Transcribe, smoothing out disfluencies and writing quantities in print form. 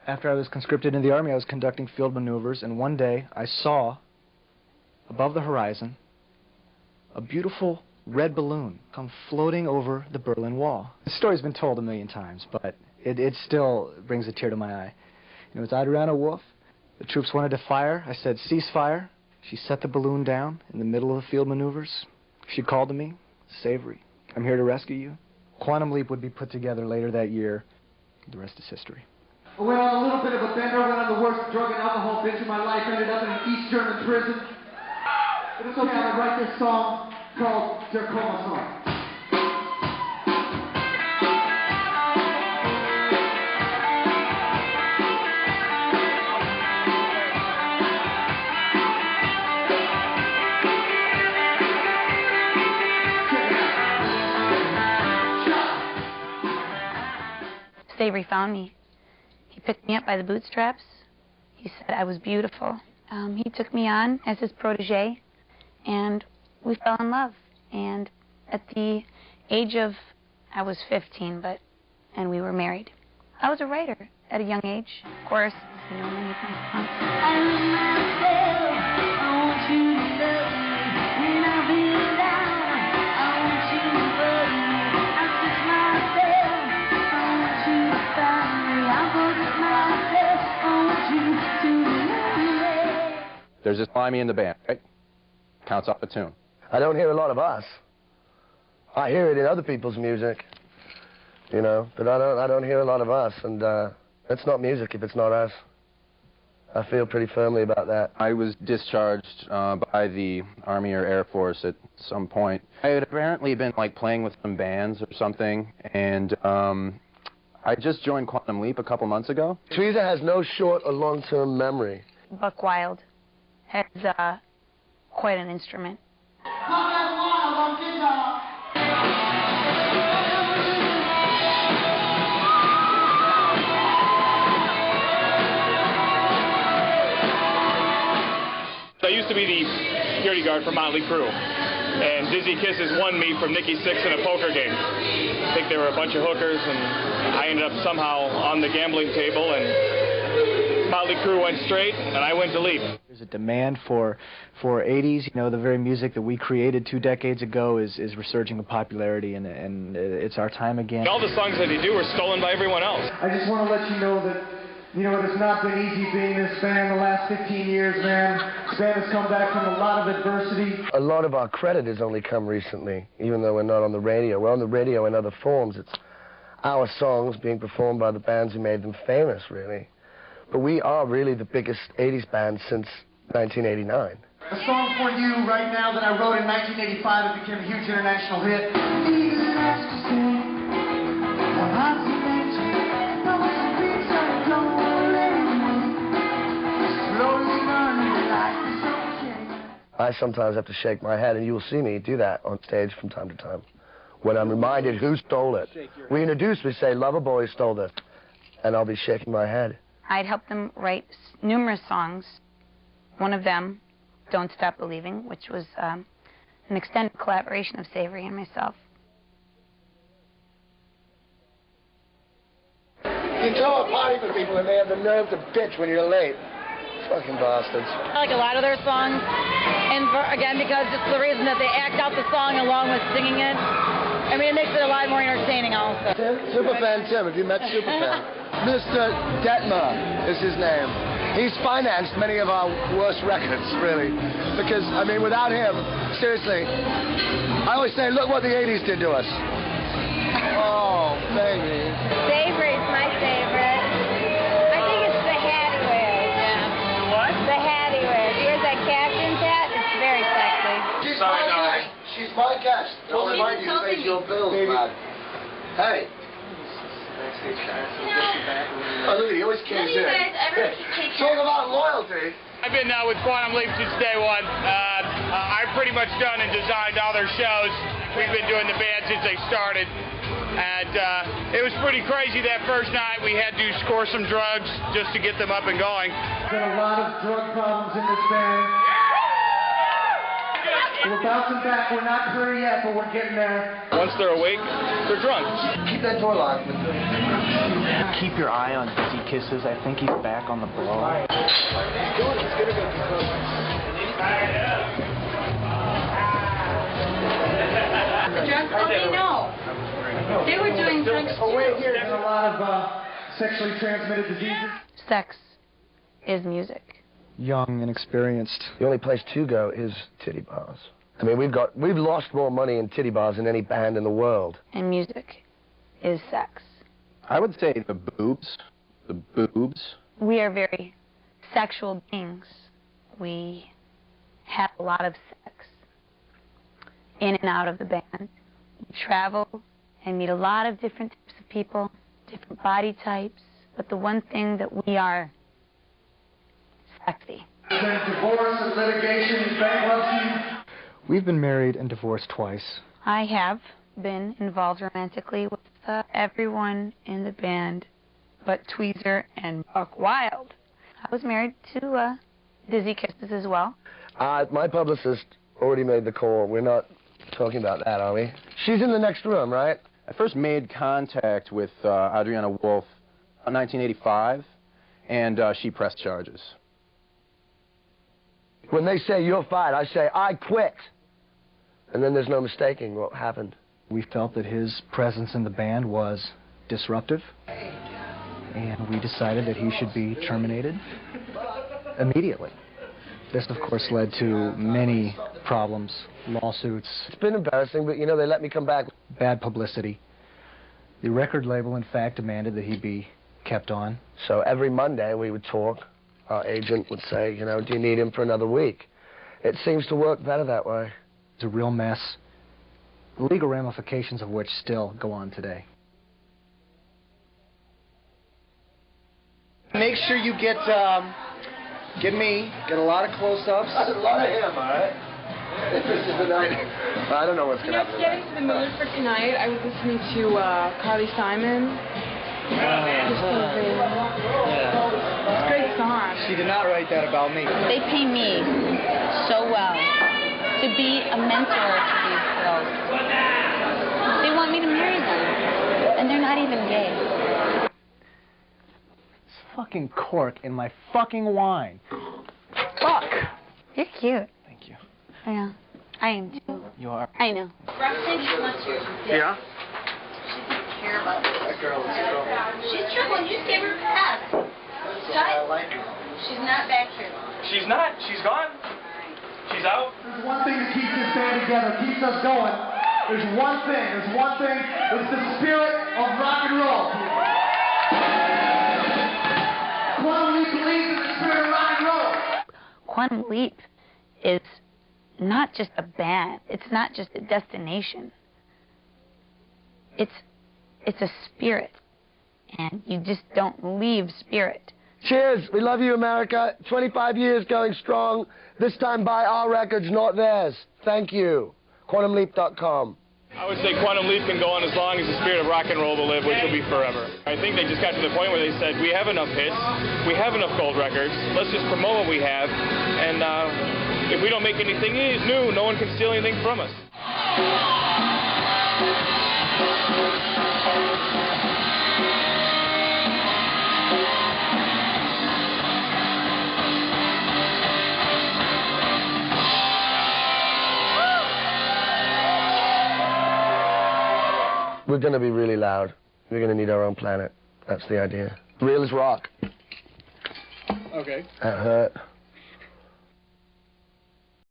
After I was conscripted in the Army, I was conducting field maneuvers, and one day I saw, above the horizon, a beautiful red balloon come floating over the Berlin Wall. The story's been told a million times, but it still brings a tear to my eye. It was Adriana Wolf. The troops wanted to fire. I said, cease fire. She set the balloon down in the middle of the field maneuvers. She called to me, Savory, I'm here to rescue you. Quantum Leap would be put together later that year. The rest is history. I went on a little bit of a bender, went on the worst drug and alcohol binge of my life, ended up in an East German prison. But it's okay, I'm gonna write this song called Der Koma Song. Savory found me. He picked me up by the bootstraps. He said I was beautiful. He took me on as his protege, and we fell in love. And at the age of, I was 15, and we were married. I was a writer at a young age. Of course, you know, many things. I love myself. I want you to love me. When I feel down, I want you to love me. I fix myself. I want you to find me. I focus myself. I want you to love me. There's this Limey in the band, right? Counts off a tune. I don't hear a lot of us. I hear it in other people's music, you know, but I don't hear a lot of us, and it's not music if it's not us. I feel pretty firmly about that. I was discharged by the Army or Air Force at some point. I had apparently been like playing with some bands or something, and I just joined Quantum Leap a couple months ago. Teresa has no short or long-term memory. Buck Wild has quite an instrument. I used to be the security guard for Motley Crue, and Dizzy Kisses won me from Nikki Sixx in a poker game. I think there were a bunch of hookers, and I ended up somehow on the gambling table, and Motley Crue went straight, and I went to Leap. There's a demand for 80s, you know, the very music that we created 2 decades ago is resurging in popularity, and it's our time again. All the songs that they do were stolen by everyone else. I just want to let you know that, you know, it has not been easy being this band the last 15 years, man. This band has come back from a lot of adversity. A lot of our credit has only come recently, even though we're not on the radio. We're on the radio in other forms. It's our songs being performed by the bands who made them famous, really. But we are really the biggest 80s band since 1989. A song for you right now that I wrote in 1985 that became a huge international hit. I sometimes have to shake my head, and you will see me do that on stage from time to time. When I'm reminded who stole it. We introduce, we say, Loverboy stole this, and I'll be shaking my head. I'd helped them write numerous songs. One of them, Don't Stop Believing, which was an extended collaboration of Savory and myself. You throw a party for people and they have the nerve to bitch when you're late. Fucking bastards. I like a lot of their songs, and again, because it's the reason that they act out the song along with singing it. I mean, it makes it a lot more entertaining also. Superfan Tim, have you met Superfan? Mr. Detmer is his name. He's financed many of our worst records, really. Because, I mean, without him, seriously, I always say, look what the 80s did to us. Oh, baby. Savory's my favorite. I think it's the hat he wears. Yeah. What? The hat he wears. He wears that captain's hat. It's very sexy. She's my guest. She's my guest. Don't remind you to pay your bills, man. Hey. Oh, look, he always caves in. Talk about loyalty. I've been with Quantum Leap since day one. I've pretty much done and designed all their shows. We've been doing the band since they started. And it was pretty crazy that first night. We had to score some drugs just to get them up and going. There's been a lot of drug problems in this band. We're bouncing back. We're not clear yet, but we're getting there. Once they're awake, they're drunk. Keep that door locked. Keep your eye on Dizzy Kisses. I think he's back on the blow. He's going to go Drugs? Okay, no. They were doing drugs too. There's a lot of sexually transmitted diseases. Sex is music. Young and experienced. The only place to go is titty bars. I mean, we've lost more money in titty bars than any band in the world. And music is sex. I would say the boobs. The boobs. We are very sexual beings. We have a lot of sex in and out of the band. We travel and meet a lot of different types of people, different body types, but the one thing that we are, sexy. There's divorce and litigation, bankruptcy. We've been married and divorced twice. I have been involved romantically with everyone in the band but Tweezer and Buck Wild. I was married to Dizzy Kisses as well. My publicist already made the call. We're not talking about that, are we? She's in the next room, right? I first made contact with Adriana Wolf in 1985, and she pressed charges. When they say you're fired, I say I quit. And then there's no mistaking what happened. We felt that his presence in the band was disruptive, and we decided that he should be terminated immediately. This, of course, led to many problems, lawsuits. It's been embarrassing, but, you know, they let me come back. Bad publicity. The record label, in fact, demanded that he be kept on. So every Monday we would talk. Our agent would say, you know, do you need him for another week? It seems to work better that way. It's a real mess, the legal ramifications of which still go on today. Make sure you get a lot of close-ups. That's a lot of him, all right? This is the night. I don't know what's going to happen. Getting to the mood for tonight, I was listening to Carly Simon. It's a great song. She did not write that about me. They pay me so well to be a mentor to these girls. They want me to marry them, and they're not even gay. It's fucking cork in my fucking wine. Fuck! You're cute. Thank you. Yeah, I am too. You are. I know. Roxanne wants your Yeah? She doesn't care about this. That girl is trouble. She's trouble. You just gave her a pass. I like her. She's not back here. She's not. She's gone. She's out. There's one thing that keeps this band together, keeps us going. There's one thing. It's the spirit of rock and roll. Quantum Leep believes in the spirit of rock and roll. Quantum Leap is not just a band. It's not just a destination. It's a spirit, and you just don't leave spirit. Cheers. We love you, America. 25 years going strong. This time by our records, not theirs. Thank you. QuantumLeap.com. I would say Quantum Leap can go on as long as the spirit of rock and roll will live, which will be forever. I think they just got to the point where they said, we have enough hits, we have enough gold records, let's just promote what we have, and if we don't make anything new, no one can steal anything from us. We're going to be really loud. We're going to need our own planet. That's the idea. Real as rock. Okay. That hurt.